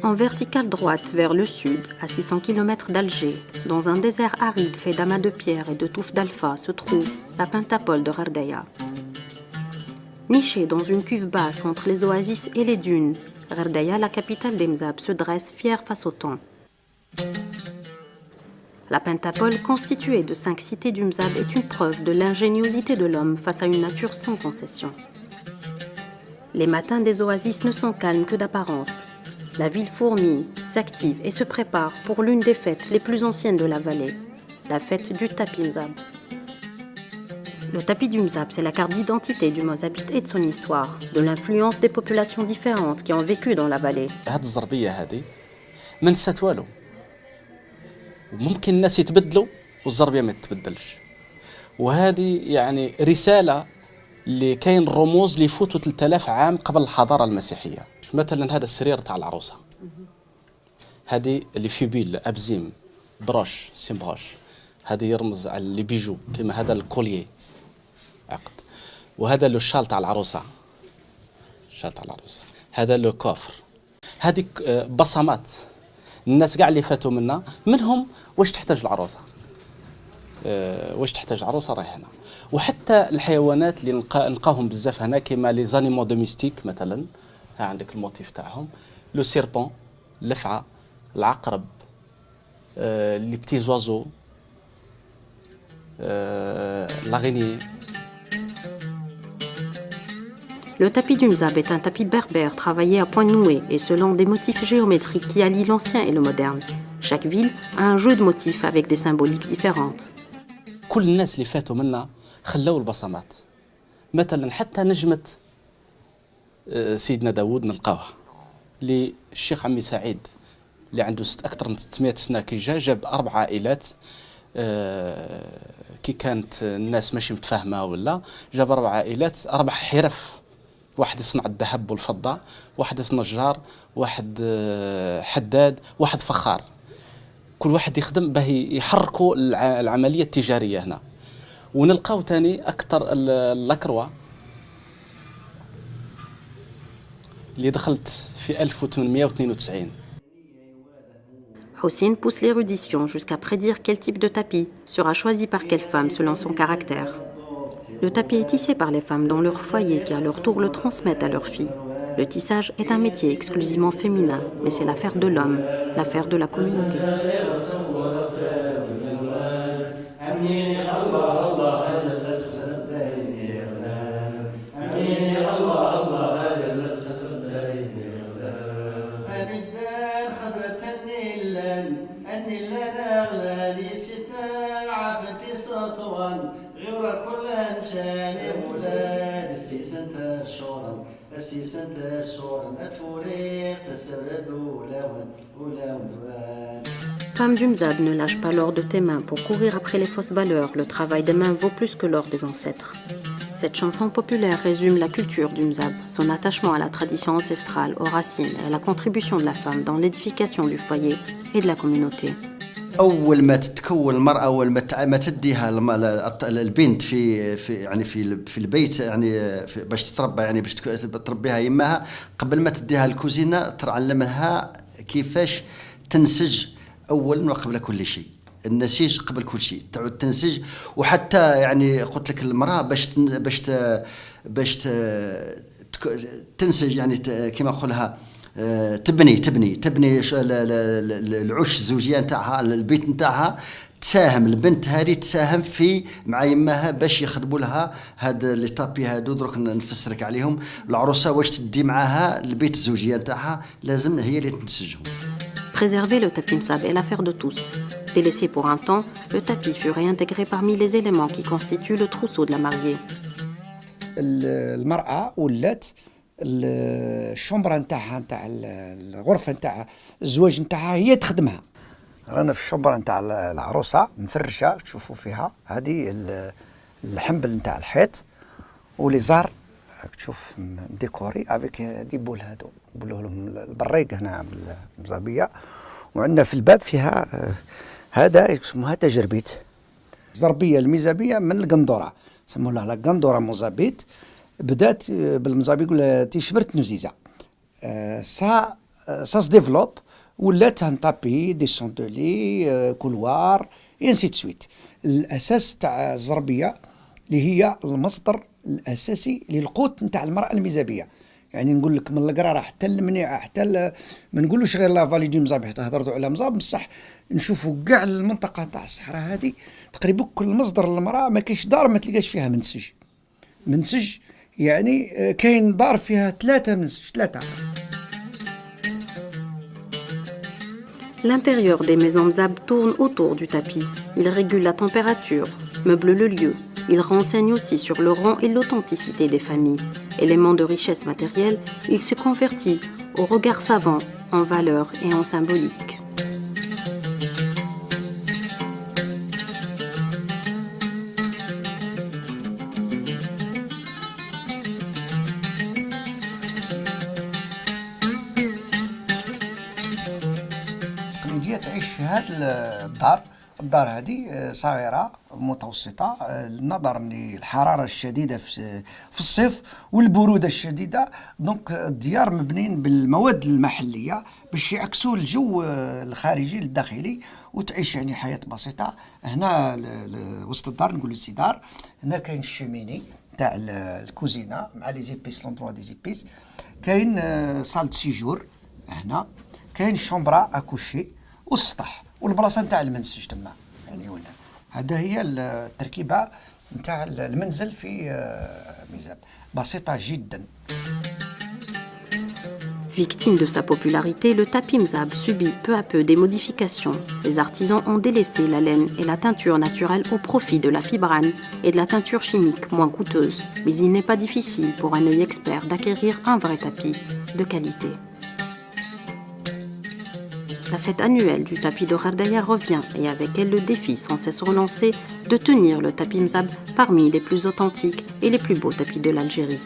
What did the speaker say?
En verticale droite vers le sud, à 600 km d'Alger, dans un désert aride fait d'amas de pierres et de touffes d'alpha, se trouve la pentapole de Ghardaïa. Nichée dans une cuve basse entre les oasis et les dunes, Ghardaïa, la capitale des Mzab, se dresse fière face au temps. La pentapole, constituée de 5 cités du Mzab, est une preuve de l'ingéniosité de l'homme face à une nature sans concession. Les matins des oasis ne sont calmes que d'apparence. La ville fourmille, s'active et se prépare pour l'une des fêtes les plus anciennes de la vallée, la fête du tapis Mzab. Le tapis du Mzab, c'est la carte d'identité du Mozabite et de son histoire, de l'influence des populations différentes qui ont vécu dans la vallée. هذه الزربية هذه ما نسات والو وممكن الناس يتبدلوا والزربية ما تتبدلش وهذه يعني رسالة اللي كاين رموز اللي يفوتوا 3000 عام قبل الحضارة المسيحية. مثلا هذا السرير تاع العروسة هذه اللي في بيل أبزيم بروش سيمبروش هذا يرمز على اللي بيجو كما هذا الكوليي عقد وهذا لو شال تاع العروسة الشال تاع العروسة هذا لو كوفر هذه بصمات الناس قاع اللي فاتوا منا منهم واش تحتاج العروسة واش تحتاج عروسة راهي هنا وحتى الحيوانات اللي نلقاهم بزاف هنا كيما لي زانيمو دوميستيك مثلا ها عندك الموتيف تاعهم لو سيربون اللفعة العقرب لي بتي زوازو l'araignée. Le tapis du Mzab est un tapis berbère travaillé à point noué et selon des motifs géométriques qui allient l'ancien et le moderne. Chaque ville a un jeu de motifs avec des symboliques différentes. كل الناس اللي فاتوا منا خلوا البصمات مثلا حتى نجمة سيدنا داود نلقاوها اللي الشيخ عمي سعيد اللي عنده أكثر من 600 سنة كي جاب 4 عائلات كي كانت الناس ماشي متفاهمة ولا جاب 4 عائلات 4 حرف واحد يصنع الذهب والفضة واحد نجار واحد حداد واحد فخار كل واحد يخدم به يحركوا العملية التجارية هنا ونلقاو تاني أكثر اللاكروا اللي دخلت في 1892. Hossein pousse l'érudition jusqu'à prédire quel type de tapis sera choisi par quelle femme selon son caractère. Le tapis est tissé par les femmes dans leur foyer qui à leur tour le transmettent à leurs filles. Le tissage est un métier exclusivement féminin, mais c'est l'affaire de l'homme, l'affaire de la communauté. Femme du Mzab, ne lâche pas l'or de tes mains pour courir après les fausses valeurs. Le travail des mains vaut plus que l'or des ancêtres. Cette chanson populaire résume la culture du Mzab, son attachement à la tradition ancestrale, aux racines et à la contribution de la femme dans l'édification du foyer et de la communauté. أول ما تتكون المرأة أول ما تديها البنت في البيت يعني باش تتربى يعني باش تربيها يماها قبل ما تديها الكوزينة تعلمها كيفاش تنسج أولا وقبل كل شيء النسيج قبل كل شيء تعود تنسج وحتى يعني قلت لك المرأة باش تنسج يعني كما نقولها تبني العش الزوجيه نتاعها البيت نتاعها تساهم البنت هذه تساهم في مع يماها باش يخدموا لها هذا لي طابي هادو درك نفسرك عليهم العروسه واش تدي معاها البيت الزوجيه نتاعها لازم هي اللي تنسجهم. Préserver le tapis Mzab est l'affaire de tous. Délaissé pour un temps, le tapis fut réintégré parmi les éléments qui constituent le trousseau de la mariée. المرأة ولات الشمبرة نتاعها نتاع الغرفة نتاع الزواج نتاعها هي تخدمها. رانا في الشمبرة نتاع العروسة مفرشة تشوفوا فيها هذه الحنبل نتاع الحيط ولي زار تشوف ديكوري افيك دي بول هادو بولوا لهم البريق هنا بالمزابية وعندنا في الباب فيها هذا يسموها تجربيت الزربية الميزابية من القندورة سموا لها قندورة مزابيت بدات بالمزابي يقول تيشبرت نزيزة سا ça se développe ولات un tapis des sondeliers couloir et ainsi de suite. الاساس تاع الزربيه اللي هي المصدر الاساسي للقوت نتاع المراه الميزابيه. يعني نقول لك من القراره حتى المنيعه حتى ما نقولوش غير لا فالي دي مزاب حتى هضرتوا على مزاب بصح نشوفوا كاع المنطقه تاع الصحراء هذه تقريبا كل مصدر للمراه ما كاينش دار ما تلقاش فيها منسج يعني كاين دار فيها 3 منسج 3. L'intérieur des maisons mzab tourne autour du tapis. Il régule la température, meuble le lieu. Il renseigne aussi sur le rang et l'authenticité des familles. Élément de richesse matérielle, il se convertit au regard savant en valeur et en symbolique. التقليدية تعيش في هذه الدار هذه صغيرة متوسطة نظرا للحرارة الشديدة في الصيف والبرودة الشديدة. دونك الديار مبنيين بالمواد المحلية باش يعكسوا الجو الخارجي للداخلي وتعيش يعني حياة بسيطة. هنا وسط الدار نقولوا السيدار. هنا كاين الشوميني تاع الكوزينة مع لي زيبيس لوندروا دي زيبيس. كاين صال دو سيجور هنا. كاين شومبرا اكوشي والسطح والبلاصه نتاع المنسج تما يعني هنا. هذا هي التركيبه نتاع المنزل في ميزاب بسيطه جدا. Victime de sa popularité, le tapis mzab subit peu à peu des modifications. Les artisans ont délaissé la laine et la teinture naturelle au profit de la fibrane et de la teinture chimique moins coûteuse. Mais il n'est pas difficile pour un œil expert d'acquérir un vrai tapis de qualité. La fête annuelle du tapis de Gherdaya revient et avec elle le défi sans cesse relancé de tenir le tapis mzab parmi les plus authentiques et les plus beaux tapis de l'Algérie.